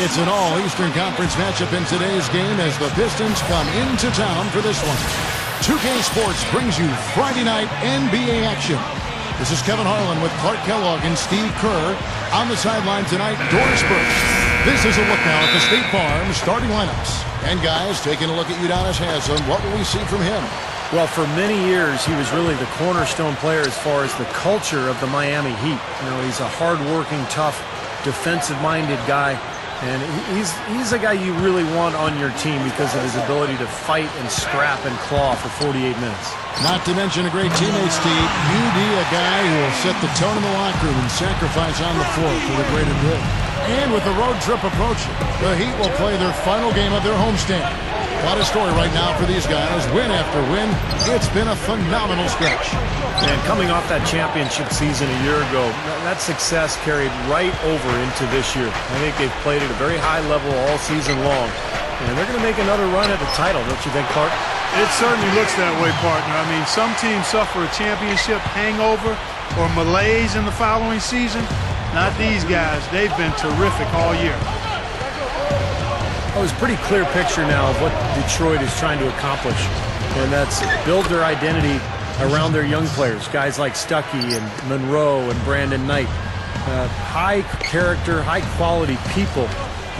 It's an all-Eastern Conference matchup in today's game as the Pistons come into town for this one. 2K Sports brings you Friday night NBA action. This is Kevin Harlan with Clark Kellogg and Steve Kerr. On the sideline tonight, Doris Burks. This is a look now at the State Farm starting lineups. And guys, taking a look at Udonis Haslem, what will we see from him? Well, for many years, he was really the cornerstone player as far as the culture of the Miami Heat. You know, he's a hard-working, tough, defensive-minded guy. And he's a guy you really want on your team because of his ability to fight and scrap and claw for 48 minutes. Not to mention a great teammate, Steve. UD, a guy who will set the tone in the locker room and sacrifice on the floor for the greater good. And with the road trip approaching, the Heat will play their final game of their homestand. What a story right now for these guys. Win after win. It's been a phenomenal stretch. And coming off that championship season a year ago, that success carried right over into this year. I think they've played at a very high level all season long. And they're going to make another run at the title, don't you think, Clark? It certainly looks that way, partner. I mean, some teams suffer a championship hangover or malaise in the following season. Not these guys. They've been terrific all year. It's a pretty clear picture now of what Detroit is trying to accomplish, and that's build their identity around their young players, guys like Stuckey and Monroe and Brandon Knight. High character, high quality people,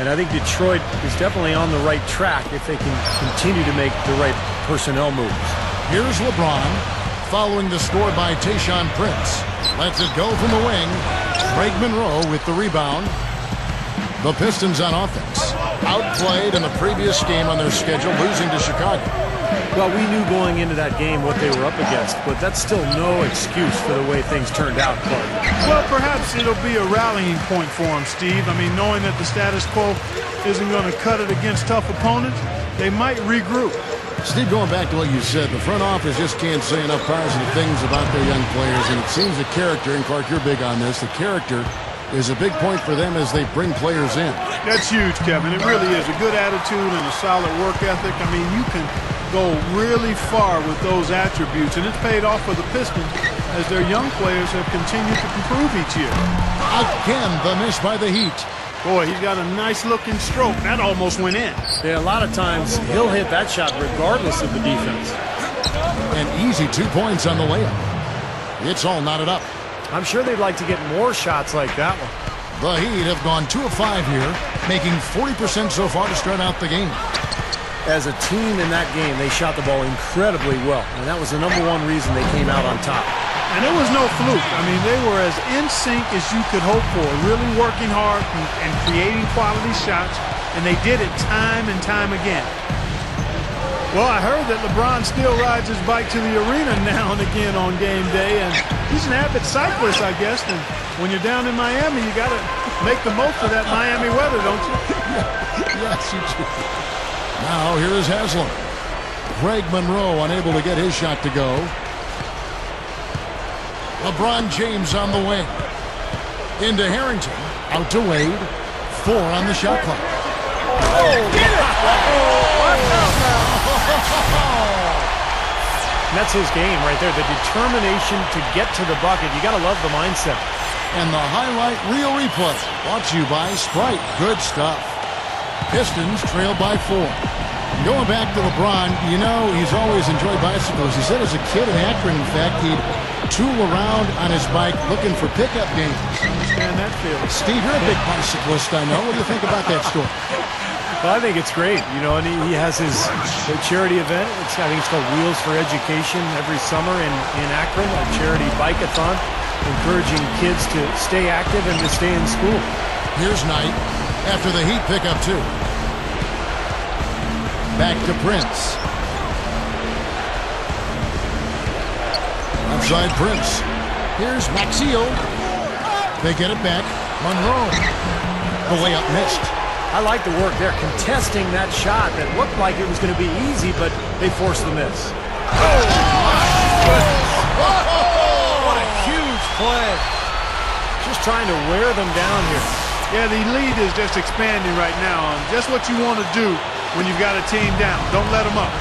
and I think Detroit is definitely on the right track if they can continue to make the right personnel moves. Here's LeBron following the score by Tayshaun Prince. Lets it go from the wing. Greg Monroe with the rebound. The Pistons on offense. Outplayed in the previous game on their schedule, losing to Chicago. Well, we knew going into that game what they were up against, but that's still no excuse for the way things turned out, Clark. Well, perhaps it'll be a rallying point for them, Steve. I mean, knowing that the status quo isn't going to cut it against tough opponents, they might regroup. Steve, going back to what you said, the front office just can't say enough positive things about their young players, and it seems the character, and Clark, you're big on this, the character is a big point for them as they bring players in. That's huge, Kevin. It really is. A good attitude and a solid work ethic. I mean, you can go really far with those attributes, and it's paid off for the Pistons as their young players have continued to improve each year. Again, the miss by the Heat. Boy, he's got a nice-looking stroke. That almost went in. Yeah, a lot of times he'll hit that shot regardless of the defense. An easy 2 points on the layup. It's all knotted up. I'm sure they'd like to get more shots like that one. The Heat have gone 2 of 5 here, making 40% so far to start out the game. As a team in that game, they shot the ball incredibly well, and that was the #1 reason they came out on top. And it was no fluke. I mean, they were as in sync as you could hope for, really working hard and creating quality shots, and they did it time and time again. Well, I heard that LeBron still rides his bike to the arena now and again on game day, and he's an avid cyclist, I guess. And when you're down in Miami, you got to make the most of that Miami weather, don't you? Yes, you do. Now, here is Haslem. Greg Monroe unable to get his shot to go. LeBron James on the wing. Into Harrington. Out to Wade. 4 on the shot clock. Oh, get it! That's his game right there, the determination to get to the bucket. You got to love the mindset. And the highlight reel replay brought to you by Sprite. Good stuff. Pistons trail by 4. Going back to LeBron, you know he's always enjoyed bicycles. He said as a kid in Akron, in fact, he'd tool around on his bike looking for pickup games. Understand that feeling. Steve, you're a big bicyclist, I know. What do you think about that story? Well, I think it's great, you know, and he has his charity event. I think it's called Wheels for Education every summer in Akron, a charity bike-a-thon, encouraging kids to stay active and to stay in school. Here's Knight after the Heat pick up 2. Back to Prince. Outside Prince. Here's Maxio. They get it back. Monroe. The layup missed. I like the work there, contesting that shot that looked like it was going to be easy, but they forced the miss. Oh, what a huge play. Just trying to wear them down here. Yeah, the lead is just expanding right now. Just what you want to do when you've got a team down. Don't let them up.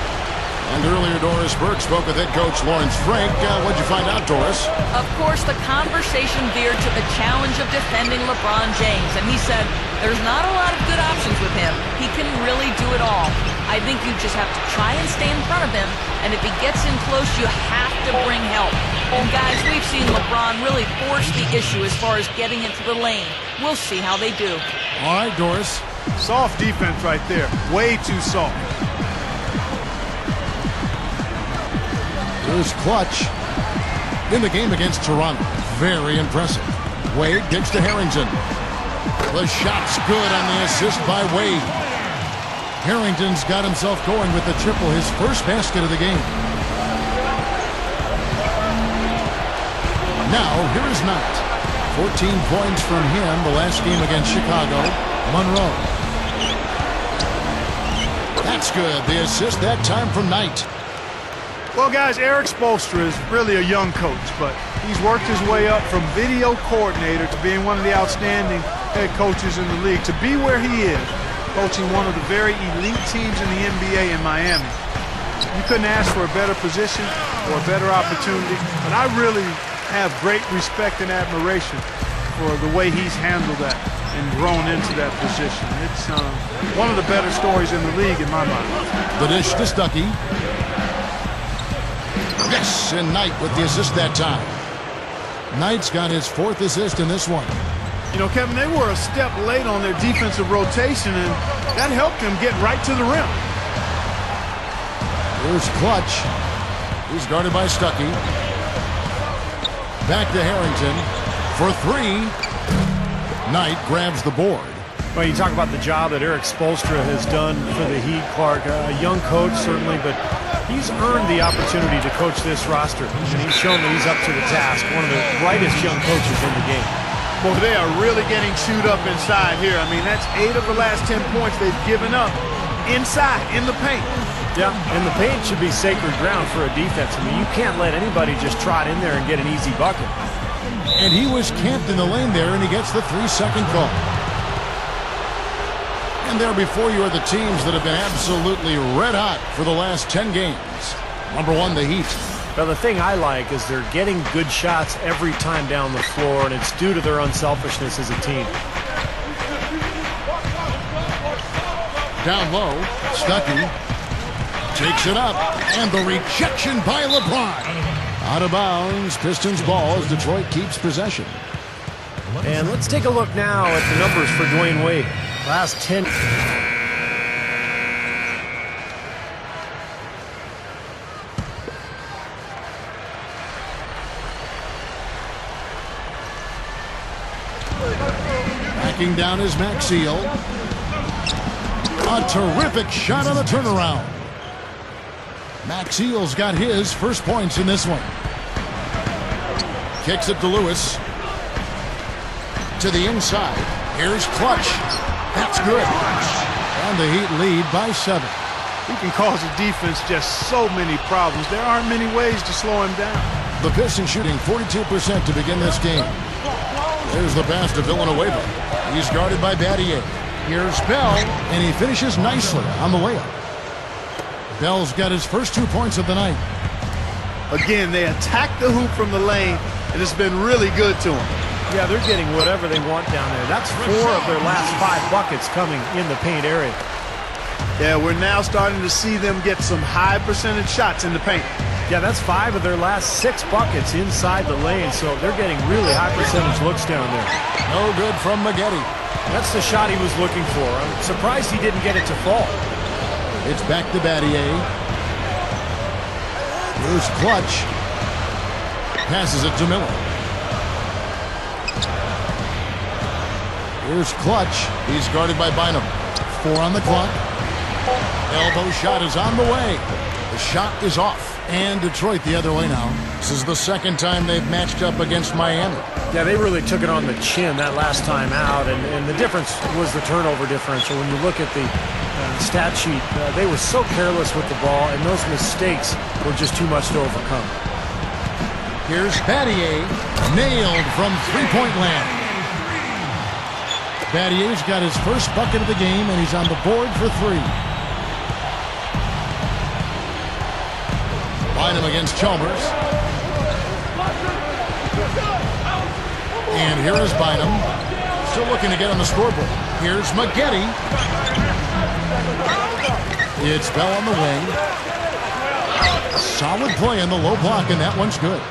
And earlier, Doris Burke spoke with head coach Lawrence Frank. What'd you find out, Doris? Of course, the conversation veered to the challenge of defending LeBron James. And he said, There's not a lot of good options with him. He can really do it all. I think you just have to try and stay in front of him, and if he gets in close, you have to bring help. And guys, we've seen LeBron really force the issue as far as getting into the lane. We'll see how they do. All right, Doris. Soft defense right there. Way too soft. Here's Clutch in the game against Toronto. Very impressive. Wade gets to Harrington. The shot's good on the assist by Wade. Harrington's got himself going with the triple, his first basket of the game. Now, here is Knight. 14 points from him the last game against Chicago. Monroe. That's good. The assist that time from Knight. Well, guys, Eric Spoelstra is really a young coach, but he's worked his way up from video coordinator to being one of the outstanding head coaches in the league. To be where he is, coaching one of the very elite teams in the NBA in Miami, you couldn't ask for a better position or a better opportunity. But I really have great respect and admiration for the way he's handled that and grown into that position. It's one of the better stories in the league in my mind. The dish to Stuckey. Yes, and Knight with the assist that time. Knight's got his fourth assist in this one. You know, Kevin, they were a step late on their defensive rotation, and that helped them get right to the rim. Here's Clutch. He's guarded by Stuckey. Back to Harrington for three. Knight grabs the board. Well, you talk about the job that Eric Spoelstra has done for the Heat, Clark. A young coach, certainly, but he's earned the opportunity to coach this roster, and he's shown that he's up to the task. One of the brightest young coaches in the game. Boy, they are really getting chewed up inside here. I mean, that's 8 of the last 10 points they've given up inside, in the paint. Yeah, and the paint should be sacred ground for a defense. I mean, you can't let anybody just trot in there and get an easy bucket. And he was camped in the lane there, and he gets the 3-second call. And there before you are the teams that have been absolutely red hot for the last 10 games. Number one, the Heat. Well, the thing I like is they're getting good shots every time down the floor, and it's due to their unselfishness as a team. Down low, Stuckey takes it up, and the rejection by LeBron. Out of bounds, Pistons ball as Detroit keeps possession. And let's take a look now at the numbers for Dwayne Wade. Last 10. Backing down is Maxiel. A terrific shot on the turnaround. Maxiel's got his first points in this one. Kicks it to Lewis. To the inside. Here's Clutch. That's good. And the Heat lead by 7. He can cause the defense just so many problems. There aren't many ways to slow him down. The Pistons shooting 42% to begin this game. There's the pass to Villanueva. He's guarded by Battier. Here's Bell, and he finishes nicely on the layup. Bell's got his first 2 points of the night. Again, they attack the hoop from the lane, and it's been really good to them. Yeah, they're getting whatever they want down there. That's 4 of their last 5 buckets coming in the paint area. Yeah, we're now starting to see them get some high percentage shots in the paint. Yeah, that's 5 of their last 6 buckets inside the lane, so they're getting really high percentage looks down there. No good from Maggette. That's the shot he was looking for. I'm surprised he didn't get it to fall. It's back to Battier. Here's Clutch. Passes it to Miller. Here's Clutch. He's guarded by Bynum. 4 on the clock. Elbow shot is on the way. The shot is off. And Detroit the other way now. This is the second time they've matched up against Miami. Yeah, they really took it on the chin that last time out, and the difference was the turnover differential. When you look at the stat sheet, they were so careless with the ball, and those mistakes were just too much to overcome. Here's Battier, nailed from three-point land. Battier's got his first bucket of the game, and he's on the board for 3. Bynum against Chalmers. And here is Bynum. Still looking to get on the scoreboard. Here's Maggette. It's Bell on the wing. Solid play in the low block, and that one's good.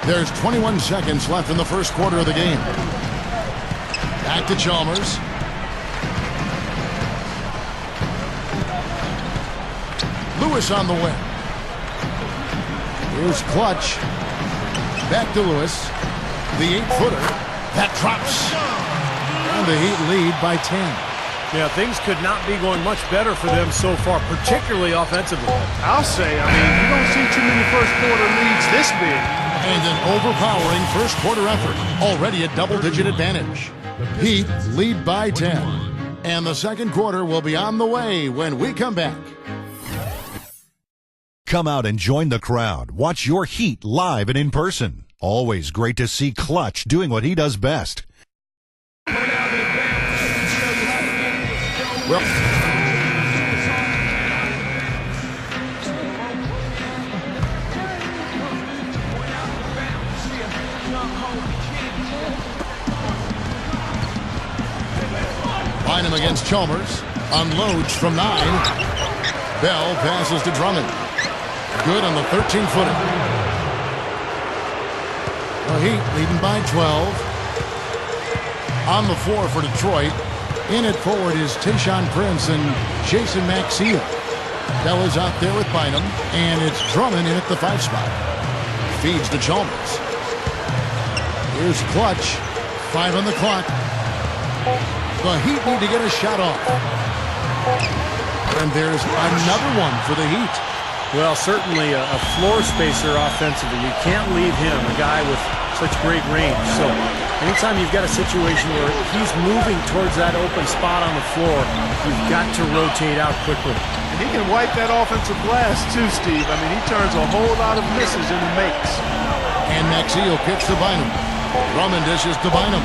There's 21 seconds left in the first quarter of the game. Back to Chalmers. Lewis on the wing. Here's Clutch. Back to Lewis. The 8-footer. That drops. And the Heat lead by 10. Yeah, things could not be going much better for them so far, particularly offensively. I'll say, I mean, you don't see too many first quarter leads this big. And an overpowering first quarter effort. Already a double-digit advantage. Heat lead by 10. And the second quarter will be on the way when we come back. Come out and join the crowd. Watch your Heat live and in person. Always great to see Clutch doing what he does best. Well, Bynum against Chalmers. Unloads from 9. Bell passes to Drummond. Good on the 13-footer. The Heat leading by 12. On the floor for Detroit. In at forward is Tayshaun Prince and Jason Maxiell. Bell is out there with Bynum, and it's Drummond in at the 5 spot. Feeds to Chalmers. Here's Clutch. 5 on the clock. The Heat need to get a shot off. And there's another one for the Heat. Well, certainly a floor spacer offensively. You can't leave him, a guy with such great range. So anytime you've got a situation where he's moving towards that open spot on the floor, you've got to rotate out quickly. And he can wipe that offensive glass too, Steve. I mean, he turns a whole lot of misses into makes. And Maxiell kicks to Bynum. Drummond dishes to Bynum.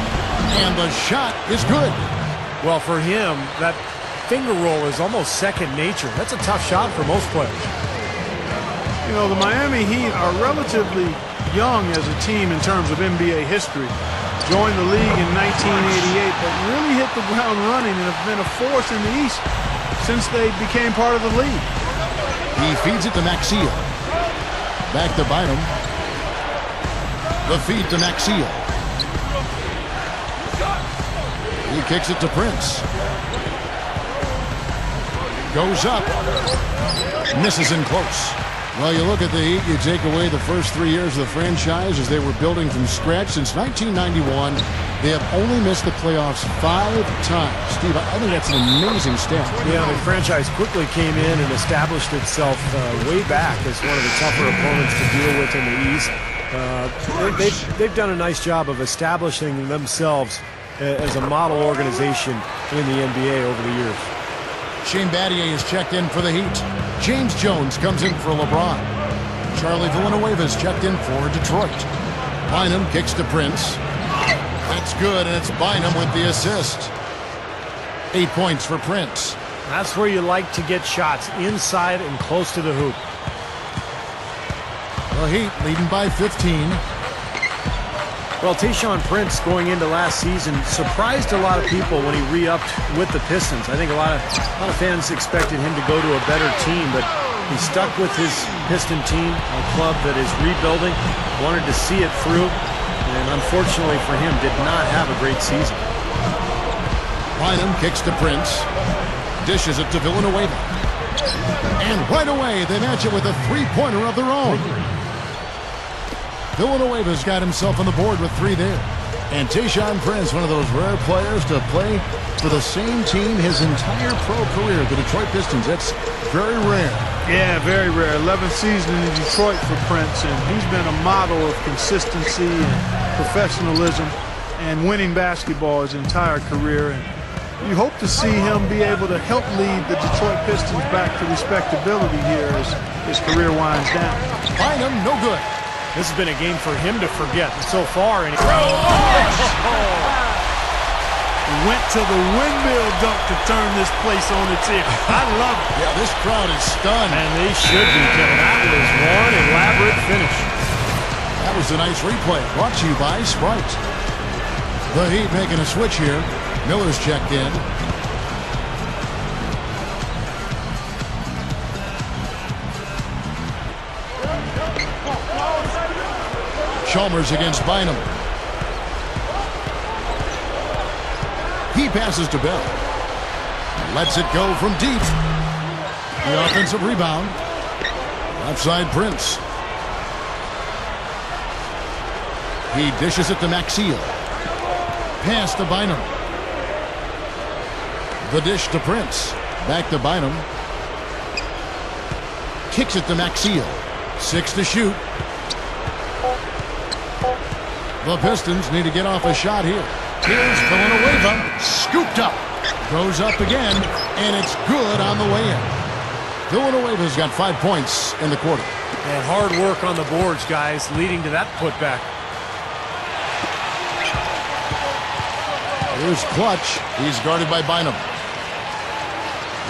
And the shot is good. Well, for him, that finger roll is almost second nature. That's a tough shot for most players. You know, the Miami Heat are relatively young as a team in terms of NBA history. Joined the league in 1988, but really hit the ground running and have been a force in the East since they became part of the league. He feeds it to Maxiell. Back to Bynum. The feed to Maxiell. He kicks it to Prince. Goes up. Misses in close. Well, you look at the Heat, you take away the first 3 years of the franchise as they were building from scratch. Since 1991, they have only missed the playoffs 5 times. Steve, I think that's an amazing stat. Yeah, the franchise quickly came in and established itself way back as one of the tougher opponents to deal with in the East. They've done a nice job of establishing themselves as a model organization in the NBA over the years. Shane Battier is checked in for the Heat. James Jones comes in for LeBron. Charlie Villanueva's checked in for Detroit. Bynum kicks to Prince. That's good, and it's Bynum with the assist. 8 points for Prince. That's where you like to get shots, inside and close to the hoop. The Heat leading by 15. Well, Tayshaun Prince going into last season surprised a lot of people when he re-upped with the Pistons. I think a lot of fans expected him to go to a better team, but he stuck with his Piston team, a club that is rebuilding, wanted to see it through, and unfortunately for him, did not have a great season. Bynum kicks to Prince, dishes it to Villanueva. And right away, they match it with a three-pointer of their own. Villanueva's got himself on the board with 3 there. And Tayshaun Prince, one of those rare players to play for the same team his entire pro career, the Detroit Pistons. That's very rare. Yeah, very rare. 11th season in Detroit for Prince, and he's been a model of consistency and professionalism and winning basketball his entire career. And you hope to see him be able to help lead the Detroit Pistons back to respectability here as his career winds down. Bynum, no good. This has been a game for him to forget so far. And He went to the windmill dunk to turn this place on its ear. I love it. Yeah, this crowd is stunned. And they should be, Kevin. That was one elaborate finish. That was a nice replay. Brought to you by Sprite. The Heat making a switch here. Miller's checked in. Chalmers against Bynum. He passes to Bell. Lets it go from deep. The offensive rebound. Left side Prince. He dishes it to Maxiel. Pass to Bynum. The dish to Prince. Back to Bynum. Kicks it to Maxiel. 6 to shoot. The Pistons need to get off a shot here. Here's Villanueva. Scooped up. Goes up again, and it's good on the way in. Villanueva's got 5 points in the quarter. And hard work on the boards, guys, leading to that putback. Here's Clutch. He's guarded by Bynum.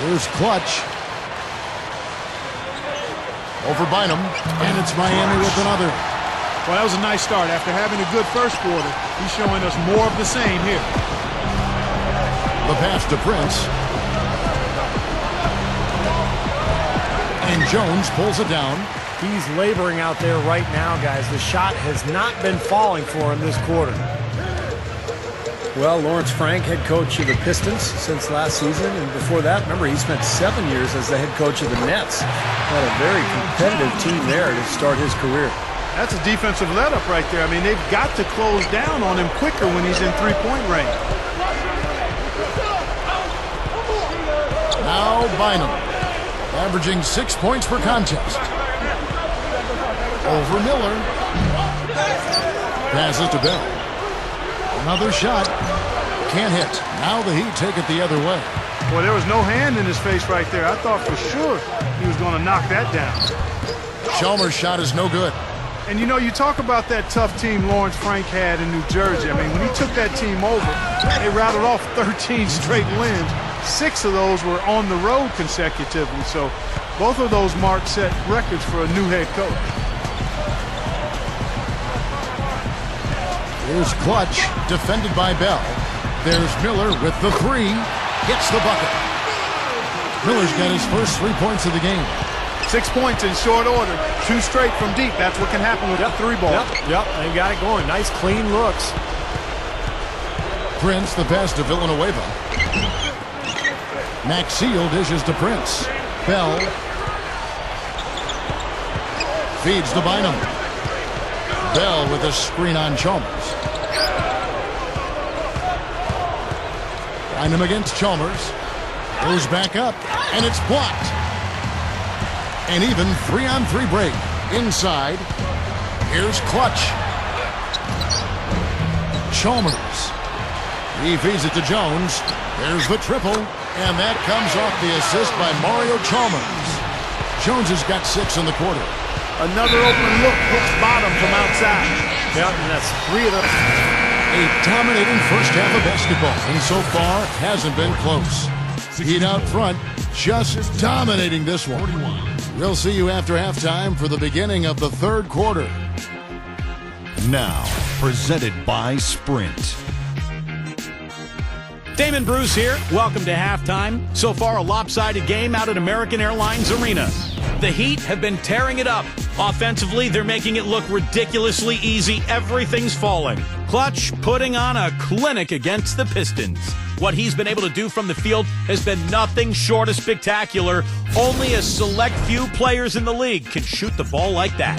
Here's Clutch. Over Bynum, and it's Miami with another. Well, that was a nice start. After having a good first quarter, he's showing us more of the same here. The pass to Prince. And Jones pulls it down. He's laboring out there right now, guys. The shot has not been falling for him this quarter. Well, Lawrence Frank, head coach of the Pistons since last season. And before that, remember, he spent 7 years as the head coach of the Nets. Had a very competitive team there to start his career. That's a defensive let-up right there. I mean, they've got to close down on him quicker when he's in three-point range. Now Bynum, averaging 6 points per contest. Over Miller. Passes to Bell. Another shot. Can't hit. Now the Heat take it the other way. Well, there was no hand in his face right there. I thought for sure he was going to knock that down. Chalmers' shot is no good. And, you know, you talk about that tough team Lawrence Frank had in New Jersey. I mean, when he took that team over, they rattled off 13 straight wins. 6 of those were on the road consecutively. So both of those marks set records for a new head coach. Here's Clutch, defended by Bell. There's Miller with the three. Gets the bucket. Miller's got his first 3 points of the game. 6 points in short order. 2 straight from deep. That's what can happen with the three ball. Yep, they got it going. Nice, clean looks. Prince, the pass to Villanueva. Maxiel dishes to Prince. Bell feeds to Bynum. Bell with a screen on Chalmers. Bynum against Chalmers. Goes back up, and it's blocked. An even 3-on-3 break. Inside. Here's Clutch. Chalmers. He feeds it to Jones. There's the triple. And that comes off the assist by Mario Chalmers. Jones has got 6 in the quarter. Another open look hits bottom from outside. Yep, and that's 3 of them. A dominating first half of basketball. And so far, hasn't been close. Heat out front, just dominating this one. We'll see you after halftime for the beginning of the third quarter. Now, presented by Sprint. Damon Bruce here. Welcome to halftime. So far, a lopsided game out at American Airlines Arena. The Heat have been tearing it up. Offensively, they're making it look ridiculously easy. Everything's falling. Clutch putting on a clinic against the Pistons. What he's been able to do from the field has been nothing short of spectacular. Only a select few players in the league can shoot the ball like that.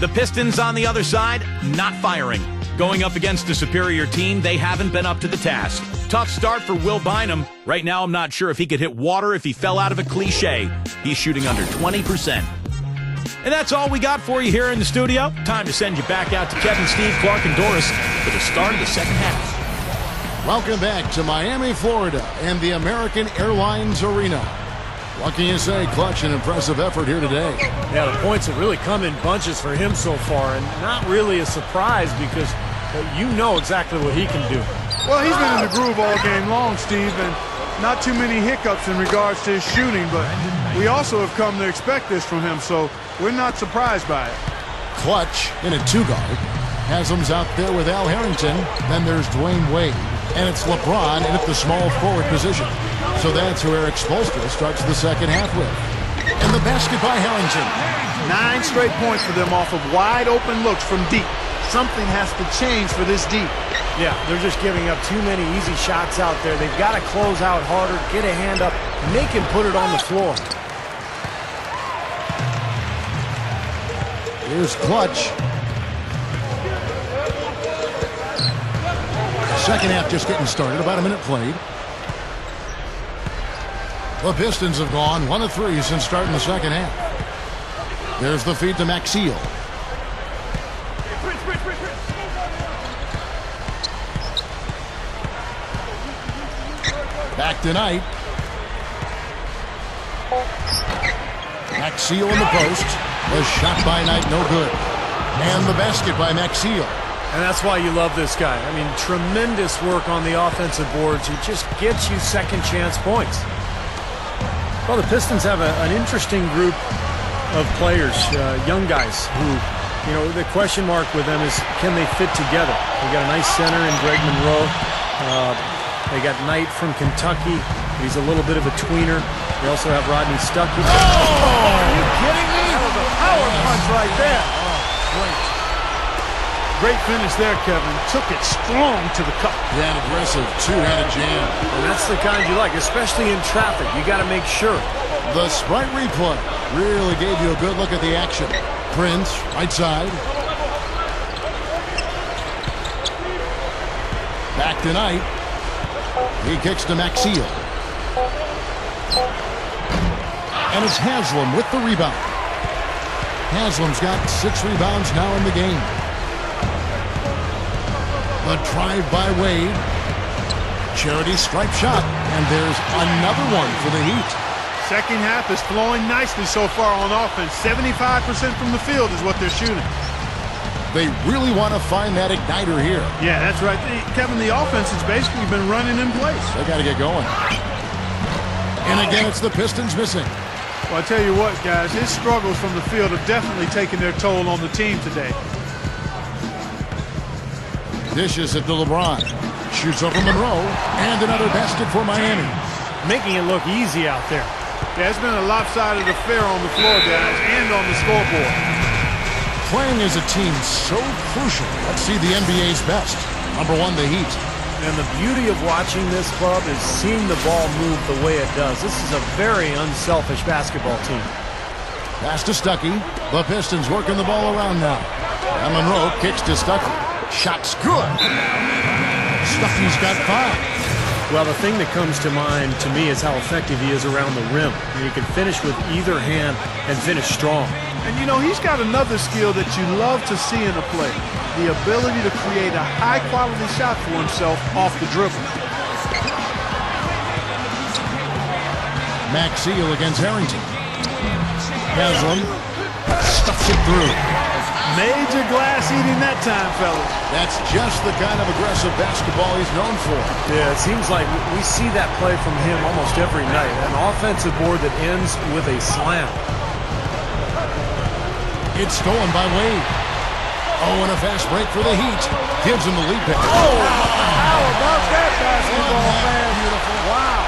The Pistons on the other side, not firing. Going up against a superior team, they haven't been up to the task. Tough start for Will Bynum. Right now, I'm not sure if he could hit water if he fell out of a cliche. He's shooting under 20%. And that's all we got for you here in the studio. Time to send you back out to Kevin, Steve, Clark, and Doris for the start of the second half. Welcome back to Miami, Florida, and the American Airlines Arena. What can you say? Clutch, an impressive effort here today. Yeah, the points have really come in bunches for him so far, and not really a surprise because you know exactly what he can do. Well, he's been in the groove all game long, Steve, and not too many hiccups in regards to his shooting, but we also have come to expect this from him, so we're not surprised by it. Clutch in a 2-guard. Haslam's out there with Al Harrington. Then there's Dwayne Wade. And it's LeBron in at the small forward position. So that's who Eric Spoelstra starts the second half with. And the basket by Harrington. 9 straight points for them off of wide open looks from deep. Something has to change for this deep. Yeah, they're just giving up too many easy shots out there. They've got to close out harder, get a hand up, make him put it on the floor. Here's Clutch. Second half just getting started. About a minute played. The Pistons have gone 1 of 3 since starting the second half. There's the feed to Maxeel. Back to Knight. Maxeel in the post. The shot by Knight, no good. And the basket by Maxeel. And that's why you love this guy. I mean, tremendous work on the offensive boards. He just gets you second chance points. Well, the Pistons have an interesting group of players, young guys who, you know, the question mark with them is, can they fit together? They got a nice center in Greg Monroe. They got Knight from Kentucky. He's a little bit of a tweener. They also have Rodney Stuckey. Oh! Are you kidding me? That was a power punch right there. Great finish there, Kevin. Took it strong to the cup. That aggressive two-handed jam. And that's the kind you like, especially in traffic. You got to make sure. The Sprite replay really gave you a good look at the action. Prince, right side. Back to Knight. He kicks to Maxeel. And it's Haslam with the rebound. Haslam's got 6 rebounds now in the game. The drive by Wade. Charity stripe shot. And there's another one for the Heat. Second half is flowing nicely so far on offense. 75% from the field is what they're shooting. They really want to find that igniter here. Yeah, that's right. Kevin, the offense has basically been running in place. They got to get going. And again, it's the Pistons missing. Well, I tell you what, guys, his struggles from the field have definitely taken their toll on the team today. Dishes it to LeBron. Shoots over Monroe. And another basket for Miami. Making it look easy out there. Yeah, it's been a lopsided affair on the floor, guys, and on the scoreboard. Playing as a team so crucial. Let's see the NBA's best. Number 1, the Heat. And the beauty of watching this club is seeing the ball move the way it does. This is a very unselfish basketball team. Pass to Stuckey. The Pistons working the ball around now. And Monroe kicks to Stuckey. Shot's good. Stuckey's got 5. Well, the thing that comes to mind to me is how effective he is around the rim. I mean, he can finish with either hand and finish strong. And, you know, he's got another skill that you love to see in a play. The ability to create a high-quality shot for himself off the dribble. Maxeel against Harrington. Haslam stuffs it through. Major glass eating that time, fellas. That's just the kind of aggressive basketball he's known for. Yeah, it seems like we see that play from him almost every night. An offensive board that ends with a slam. It's stolen by Wade. Oh, and a fast break for the Heat. Gives him the lead pick. Oh, how about that basketball, man? Beautiful. Wow.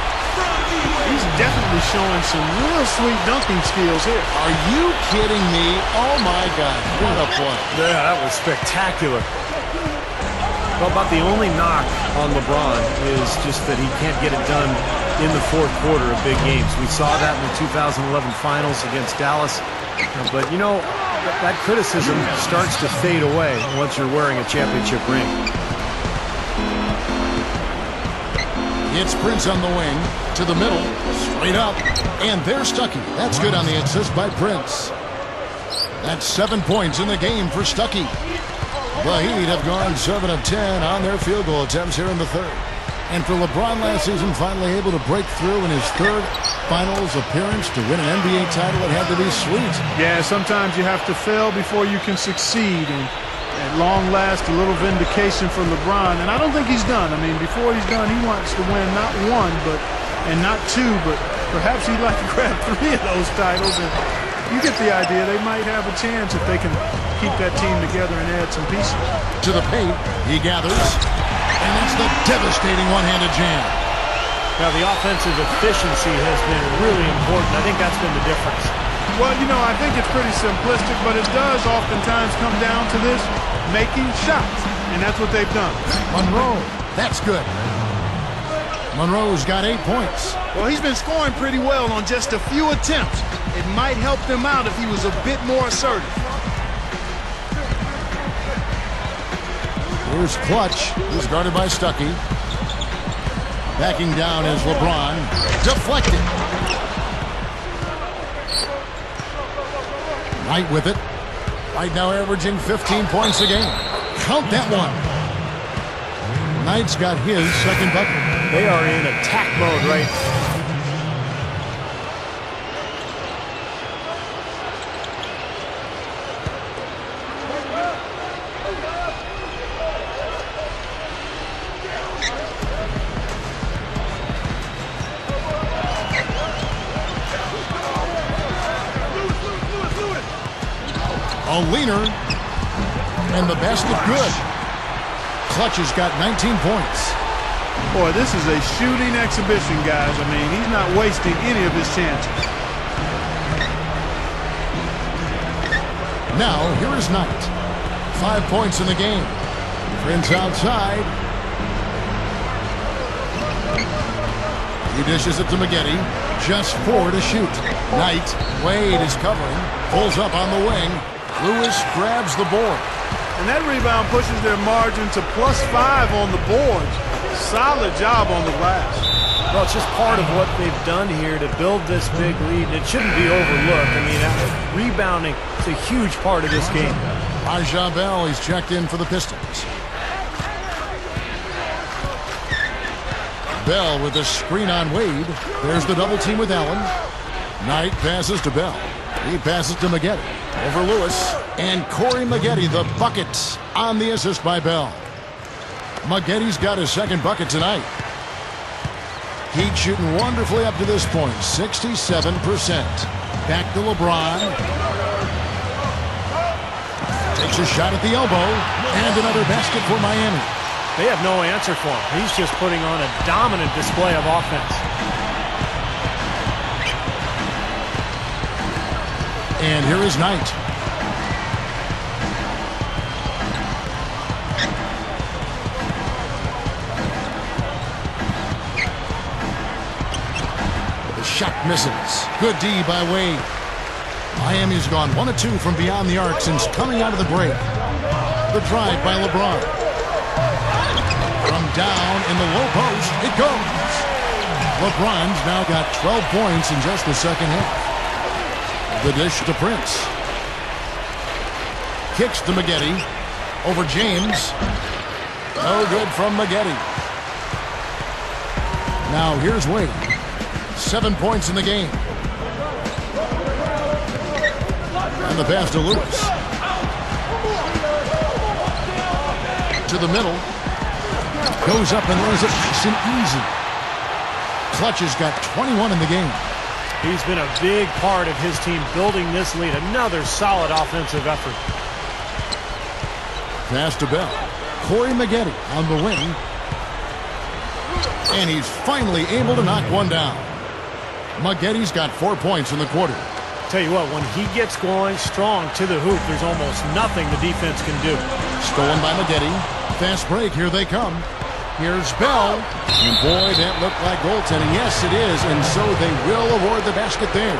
He's definitely showing some real sweet dunking skills here. Are you kidding me? Oh, my God. What a play. Yeah, that was spectacular. Well, about the only knock on LeBron is just that he can't get it done in the fourth quarter of big games. We saw that in the 2011 finals against Dallas. But, you know, that criticism starts to fade away once you're wearing a championship ring. It's Prince on the wing, to the middle, straight up, and there's Stuckey. That's good on the assist by Prince. That's 7 points in the game for Stuckey. The Heat have gone 7 of 10 on their field goal attempts here in the third. And for LeBron last season, finally able to break through in his third finals appearance to win an NBA title, it had to be sweet. Yeah, sometimes you have to fail before you can succeed. And at long last, a little vindication for LeBron. And I don't think he's done. I mean, before he's done, he wants to win not 1, and not 2, but perhaps he'd like to grab 3 of those titles. And You get the idea. They might have a chance if they can keep that team together and add some pieces. To the paint, he gathers, and that's the devastating one-handed jam. Now, the offensive efficiency has been really important. I think that's been the difference. Well, you know, I think it's pretty simplistic, but it does oftentimes come down to this, making shots, and that's what they've done. Monroe, that's good. Monroe's got 8 points. Well, he's been scoring pretty well on just a few attempts. It might help them out if he was a bit more assertive. Here's Clutch. He's guarded by Stuckey. Backing down is LeBron. Deflected. Knight with it. Right now averaging 15 points a game. Count that one. Knight's got his second bucket. They are in attack mode right now. A leaner, and the basket good. Clutch has got 19 points. Boy, this is a shooting exhibition, guys. I mean, he's not wasting any of his chances. Now, here is Knight. 5 points in the game. Prince outside. He dishes it to McGetty. Just 4 to shoot. Knight, Wade is covering. Pulls up on the wing. Lewis grabs the board. And that rebound pushes their margin to +5 on the boards. Solid job on the glass. Well, it's just part of what they've done here to build this big lead, and it shouldn't be overlooked. I mean, rebounding is a huge part of this game. Aja Bell, he's checked in for the Pistons. Bell with a screen on Wade. There's the double team with Allen. Knight passes to Bell. He passes to McGetty. Over Lewis. And Corey McGetty, the bucket on the assist by Bell. McGetty's got his second bucket tonight. Heat shooting wonderfully up to this point, 67%. Back to LeBron. Takes a shot at the elbow. And another basket for Miami. They have no answer for him. He's just putting on a dominant display of offense. And here is Knight. The shot misses. Good D by Wade. Miami's gone 1 of 2 from beyond the arc since coming out of the break. The drive by LeBron. From down in the low post, it goes. LeBron's now got 12 points in just the second half. The dish to Prince. Kicks to McGetty. Over James. No good from McGetty. Now here's Wade. 7 points in the game. And the pass to Lewis. To the middle. Goes up and lays it nice and easy. Clutch has got 21 in the game. He's been a big part of his team building this lead. Another solid offensive effort. Pass to Bell. Corey McGetty on the wing. And he's finally able to knock one down. McGetty's got 4 points in the quarter. Tell you what, when he gets going strong to the hoop, there's almost nothing the defense can do. Stolen by McGetty. Fast break. Here they come. Here's Bell. And boy, that looked like goaltending. Yes, it is. And so they will award the basket there.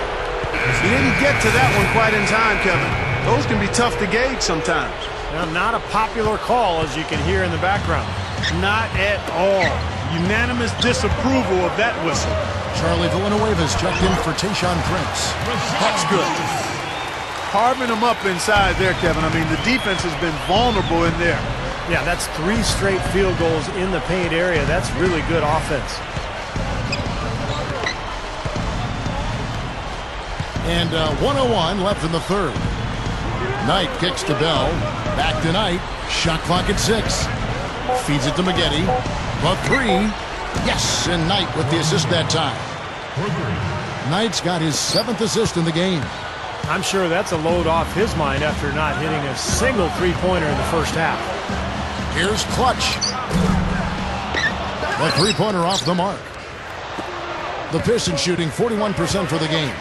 He didn't get to that one quite in time, Kevin. Those can be tough to gauge sometimes. Now, not a popular call, as you can hear in the background. Not at all. Unanimous disapproval of that whistle. Charlie Villanueva's checked in for Tayshaun Prince. That's good. Carving them up inside there, Kevin. I mean, the defense has been vulnerable in there. Yeah, that's 3 straight field goals in the paint area. That's really good offense. And 1:01 left in the third. Knight kicks to Bell. Back to Knight. Shot clock at 6. Feeds it to McGetty. The 3. Yes, and Knight with the assist that time. Knight's got his 7th assist in the game. I'm sure that's a load off his mind after not hitting a single three-pointer in the first half. Here's Clutch. The three-pointer off the mark. The Pistons shooting 41% for the game.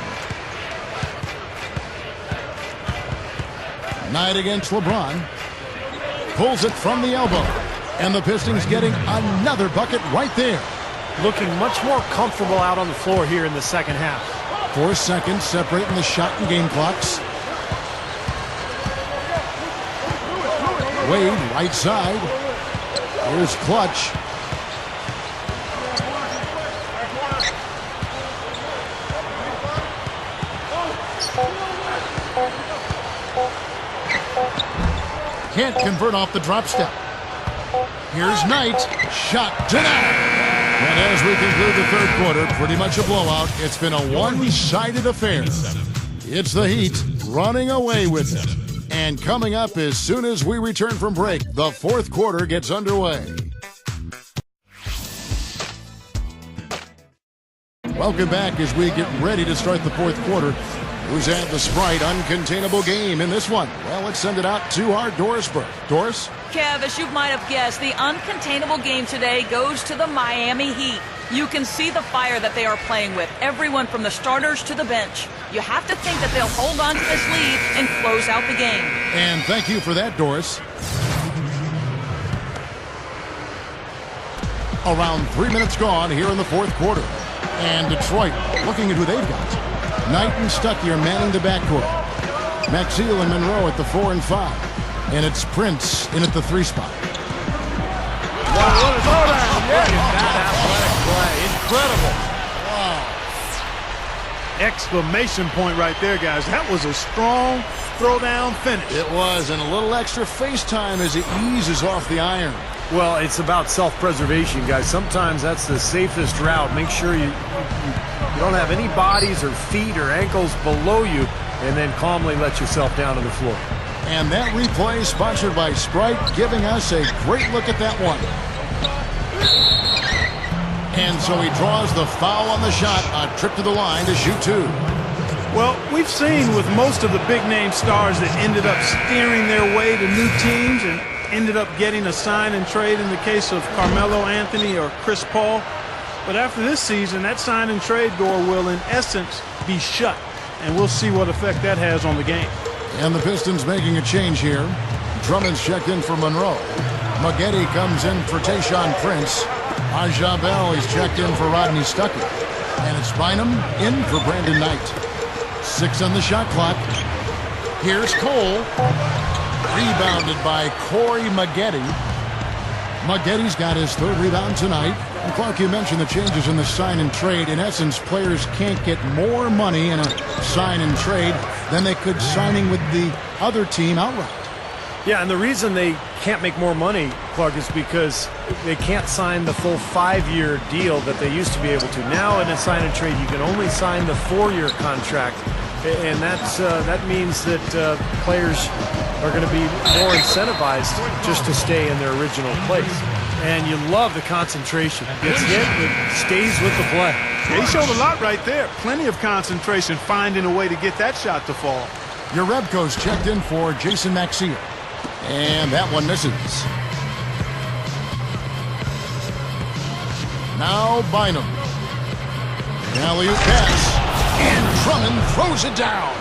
Knight against LeBron. Pulls it from the elbow. And the Pistons getting another bucket right there. Looking much more comfortable out on the floor here in the second half. 4 seconds separating the shot and game clocks. Wade, right side. Here's Clutch. Can't convert off the drop step. Here's Knight. Shot denied. And as we conclude the third quarter, pretty much a blowout. It's been a one-sided affair. It's the Heat running away with it. And coming up as soon as we return from break, the fourth quarter gets underway. Welcome back as we get ready to start the fourth quarter. Who's had the Sprite uncontainable game in this one? Well, let's send it out to our Dorisburg. Doris? Kev, as you might have guessed, the uncontainable game today goes to the Miami Heat. You can see the fire that they are playing with, everyone from the starters to the bench. You have to think that they'll hold on to this lead and close out the game. And thank you for that, Doris. Around 3 minutes gone here in the fourth quarter. And Detroit looking at who they've got. Knight and Stuckey are manning the backcourt. Maxwell and Monroe at the 4 and 5. And it's Prince in at the 3 spot. Wow, what a throwdown. Look at that athletic play. Incredible. Exclamation point right there, guys. That was a strong throwdown finish. It was, and a little extra face time as it eases off the iron. Well, it's about self-preservation, guys. Sometimes that's the safest route. Make sure you don't have any bodies or feet or ankles below you, and then calmly let yourself down to the floor. And that replay sponsored by Sprite, giving us a great look at that one. And so he draws the foul on the shot, a trip to the line to shoot 2. Well, we've seen with most of the big-name stars that ended up steering their way to new teams and ended up getting a sign and trade in the case of Carmelo Anthony or Chris Paul. But after this season, that sign and trade door will, in essence, be shut. And we'll see what effect that has on the game. And the Pistons making a change here. Drummond's checked in for Monroe. Maggette comes in for Tayshaun Prince. Ajabel is checked in for Rodney Stuckey. And it's Bynum in for Brandon Knight. 6 on the shot clock. Here's Cole. Rebounded by Corey Maggette. Maggette's got his 3rd rebound tonight. And Clark, you mentioned the changes in the sign and trade. In essence, players can't get more money in a sign and trade than they could signing with the other team outright. Yeah, and the reason they can't make more money, Clark, is because they can't sign the full 5-year deal that they used to be able to. Now in a sign and trade, you can only sign the 4-year contract. And that means that players are going to be more incentivized just to stay in their original place. And you love the concentration. Gets hit, it stays with the play. He showed a lot right there. Plenty of concentration, finding a way to get that shot to fall. Jerebko's checked in for Jason Maxwell. And that one misses. Now Bynum. Alley-oop pass. And Drummond throws it down.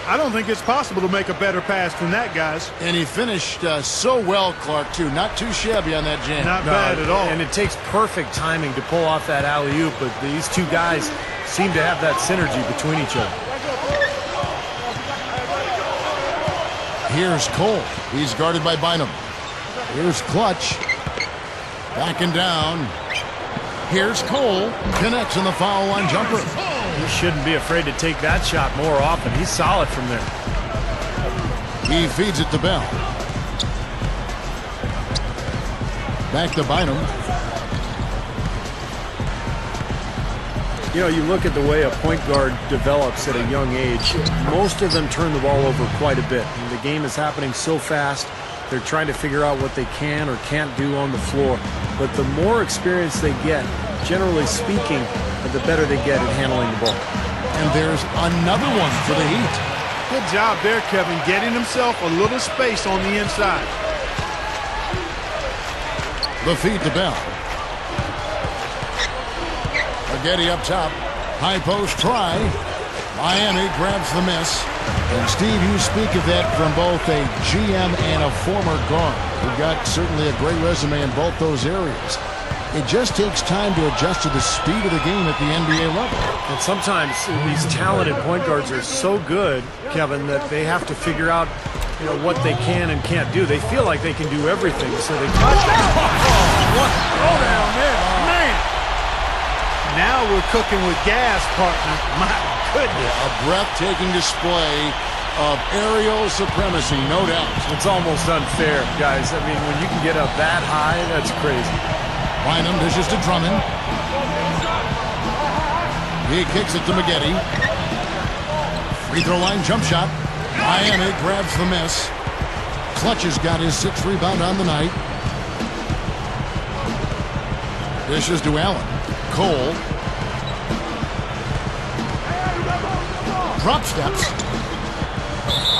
I don't think it's possible to make a better pass than that, guys. And he finished so well, Clark, too. Not too shabby on that jam. Not bad at all. And it takes perfect timing to pull off that alley-oop, but these two guys seem to have that synergy between each other. Here's Cole. He's guarded by Bynum. Here's Clutch. Backing down. Here's Cole. Connects on the foul line jumper. He shouldn't be afraid to take that shot more often. He's solid from there. He feeds it to Bell. Back to Bynum. You know, you look at the way a point guard develops at a young age, most of them turn the ball over quite a bit. And the game is happening so fast, they're trying to figure out what they can or can't do on the floor. But the more experience they get, generally speaking, the better they get at handling the ball. And there's another one for the Heat. Good job there, Kevin, getting himself a little space on the inside. The feed to Bell. Spaghetti up top. High post try. Miami grabs the miss. And Steve, you speak of that from both a GM and a former guard. You've got certainly a great resume in both those areas. It just takes time to adjust to the speed of the game at the NBA level. And sometimes these talented point guards are so good, Kevin, that they have to figure out, what they can and can't do. They feel like they can do everything, so they touch that. What throw down there, man! Now we're cooking with gas, partner. My goodness. A breathtaking display of aerial supremacy, no doubt. It's almost unfair, guys. I mean, when you can get up that high, that's crazy. Bynum dishes to Drummond. He kicks it to McGetty. Free throw line jump shot. Miami grabs the miss. Clutch has got his 6th rebound on the night. Dishes to Allen. Cole. Drop steps.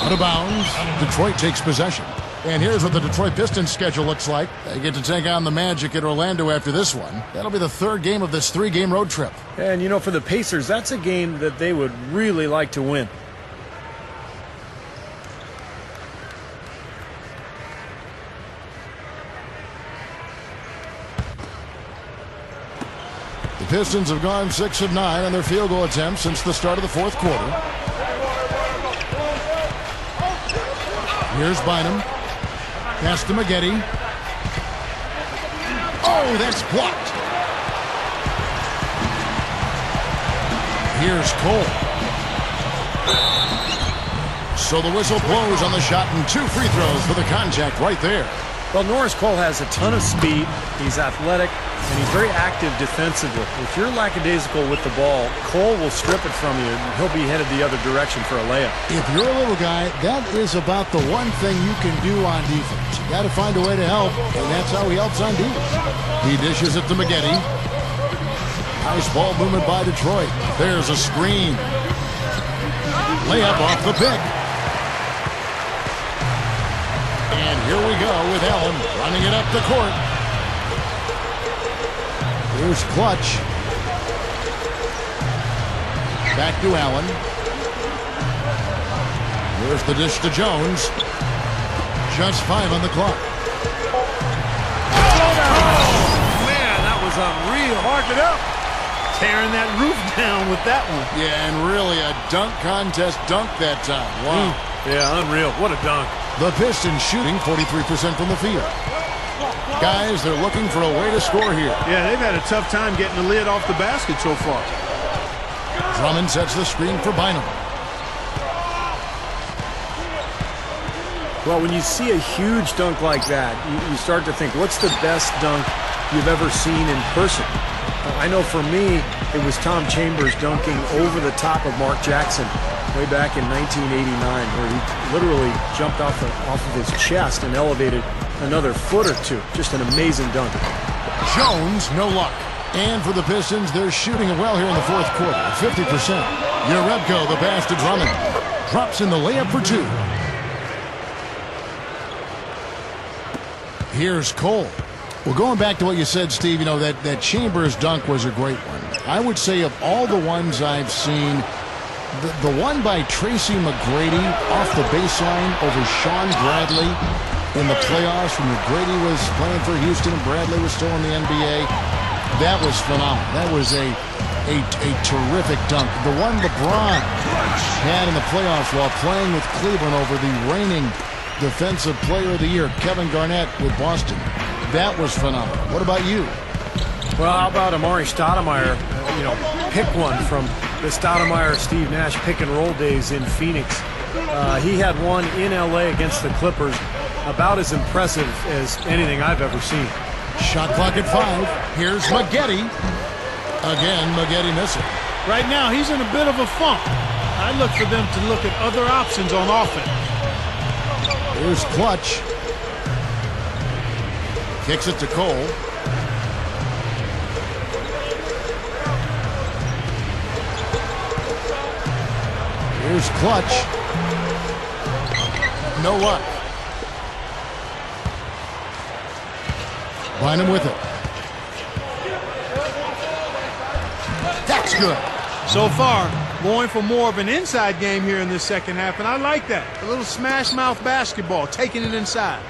Out of bounds. Detroit takes possession. And here's what the Detroit Pistons schedule looks like. They get to take on the Magic at Orlando after this one. That'll be the 3rd game of this 3-game road trip. And, for the Pacers, that's a game that they would really like to win. The Pistons have gone 6 of 9 on their field goal attempts since the start of the 4th quarter. Here's Bynum. Pass to McGetty. Oh, that's blocked. Here's Cole. So the whistle blows on the shot and 2 free throws for the contact right there. Well, Norris Cole has a ton of speed. He's athletic, and he's very active defensively. If you're lackadaisical with the ball, Cole will strip it from you, and he'll be headed the other direction for a layup. If you're a little guy, that is about the one thing you can do on defense. You got to find a way to help, and that's how he helps on defense. He dishes it to McGetty. Nice ball movement by Detroit. There's a screen. Layup off the pick. And here we go with Allen running it up the court. Here's Clutch. Back to Allen. Here's the dish to Jones. Just 5 on the clock. Oh, man, that was unreal. Mark it up. Tearing that roof down with that one. Yeah, and really a dunk contest dunk that time. Wow. Yeah, unreal. What a dunk. The Pistons shooting 43% from the field. Guys, they're looking for a way to score here. Yeah, they've had a tough time getting the lid off the basket so far. Drummond sets the screen for Bynum. Well, when you see a huge dunk like that, you start to think, what's the best dunk you've ever seen in person? I know for me, it was Tom Chambers dunking over the top of Mark Jackson way back in 1989, where he literally jumped off of his chest and elevated another foot or two. Just an amazing dunk. Jones, no luck. And for the Pistons, they're shooting it well here in the 4th quarter, 50%. Jerebko, the pass to Drummond. Drops in the layup for 2. Here's Cole. Well, going back to what you said, Steve, that Chambers dunk was a great one. I would say of all the ones I've seen, the one by Tracy McGrady off the baseline over Sean Bradley in the playoffs when McGrady was playing for Houston and Bradley was still in the NBA, that was phenomenal. That was a terrific dunk. The one LeBron had in the playoffs while playing with Cleveland over the reigning Defensive Player of the Year, Kevin Garnett with Boston. That was phenomenal. What about you? Well, how about Amari Stoudemire? Pick one from the Stoudemire-Steve Nash pick-and-roll days in Phoenix. He had one in L.A. against the Clippers, about as impressive as anything I've ever seen. Shot clock at 5. Here's McGetty. Again, McGetty missing. Right now, he's in a bit of a funk. I look for them to look at other options on offense. Here's Clutch. Kicks it to Cole. Here's Clutch. no luck. Bynum with it. That's good. So far, going for more of an inside game here in this second half, and I like that. A little smash mouth basketball, taking it inside.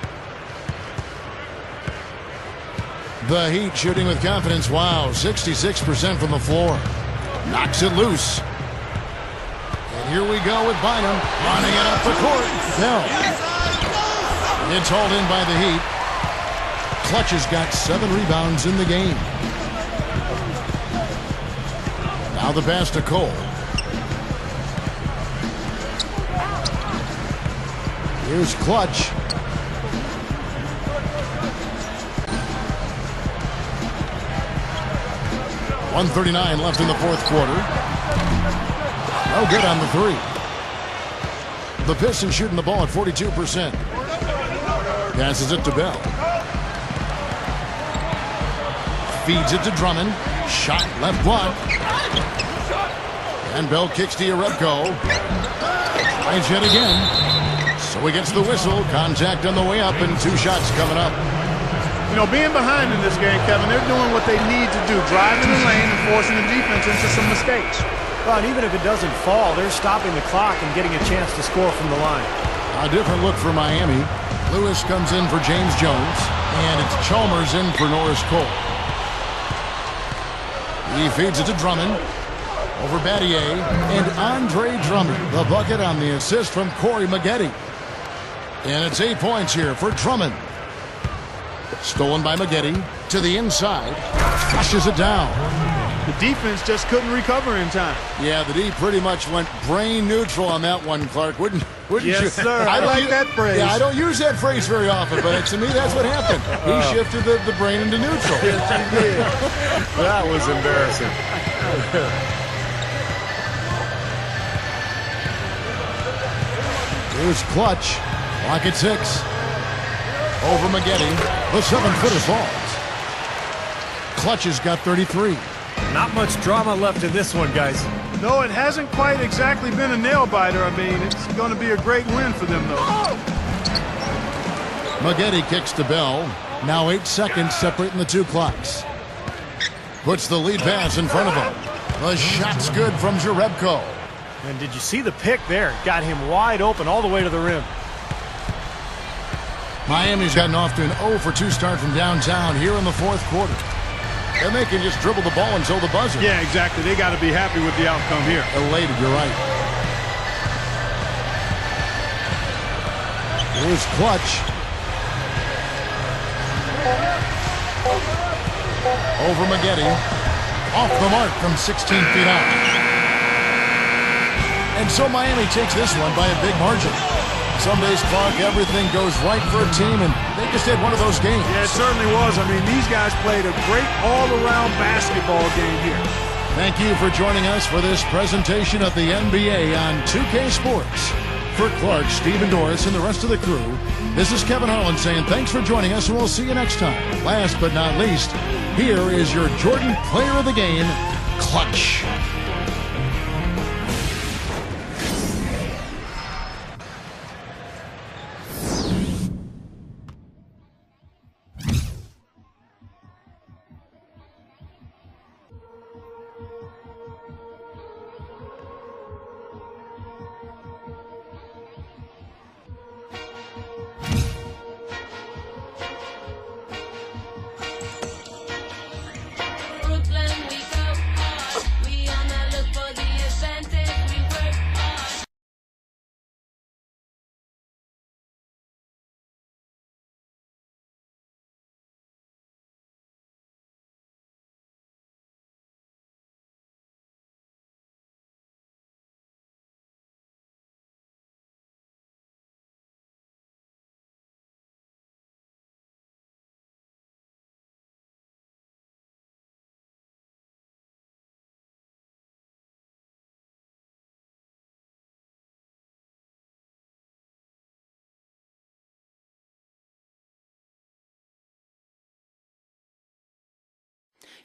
The Heat shooting with confidence. Wow, 66% from the floor. Knocks it loose. And here we go with Bynum running it up the court. Bell. It's hauled in by the Heat. Clutch has got 7 rebounds in the game. Now the pass to Cole. Here's Clutch. .139 left in the fourth quarter. No good on the three. The Pistons shooting the ball at 42%. Passes it to Bell. Feeds it to Drummond. Shot left block. And Bell kicks to Jerebko. Tries yet again. So he gets the whistle. Contact on the way up and 2 shots coming up. You know, being behind in this game, Kevin, they're doing what they need to do, driving the lane and forcing the defense into some mistakes. Well, and even if it doesn't fall, they're stopping the clock and getting a chance to score from the line. A different look for Miami. Lewis comes in for James Jones, and it's Chalmers in for Norris Cole. He feeds it to Drummond. Over Battier, and Andre Drummond, the bucket on the assist from Corey Maggette. And it's 8 points here for Drummond. Stolen by Maggette to the inside. Flushes it down. The defense just couldn't recover in time. Yeah, the D pretty much went brain neutral on that one, Clark. Wouldn't you? Yes, sir. I like that phrase. Yeah, I don't use that phrase very often, but to me, that's what happened. He shifted the brain into neutral. Yes, he did. That was embarrassing. Here's Clutch. Clock at 6. Over Maggette. The 7-footer falls. Clutch has got 33. Not much drama left in this one, guys. No, it hasn't quite exactly been a nail-biter. I mean, it's going to be a great win for them, though. Maggette kicks to Bell. Now 8 seconds separating the 2 clocks. Puts the lead pass in front of him. The shot's good from Jerebko. And did you see the pick there? Got him wide open all the way to the rim. Miami's gotten off to an 0-for-2 start from downtown here in the fourth quarter. And they can just dribble the ball until the buzzer. Yeah, exactly. They got to be happy with the outcome here. Elated, you're right. Here's Clutch. Over Maggette. Off the mark from 16 feet out. And so Miami takes this one by a big margin. Some days, Clark, everything goes right for a team, and they just had one of those games. Yeah, it certainly was. I mean, these guys played a great all-around basketball game here. Thank you for joining us for this presentation of the NBA on 2K Sports. For Clark, Steve, and Doris, and the rest of the crew, this is Kevin Harlan saying thanks for joining us, and we'll see you next time. Last but not least, here is your Jordan Player of the Game, Clutch.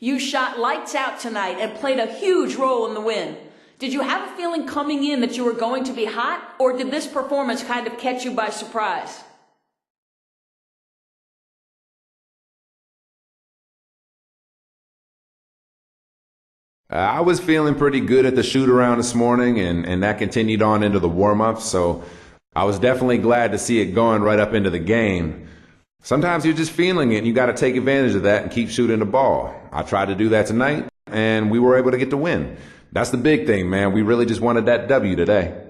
You shot lights out tonight and played a huge role in the win. Did you have a feeling coming in that you were going to be hot, or did this performance kind of catch you by surprise? I was feeling pretty good at the shoot-around this morning, and that continued on into the warm-up, so I was definitely glad to see it going right up into the game. Sometimes you're just feeling it, and you got to take advantage of that and keep shooting the ball. I tried to do that tonight, and we were able to get the win. That's the big thing, man. We really just wanted that W today.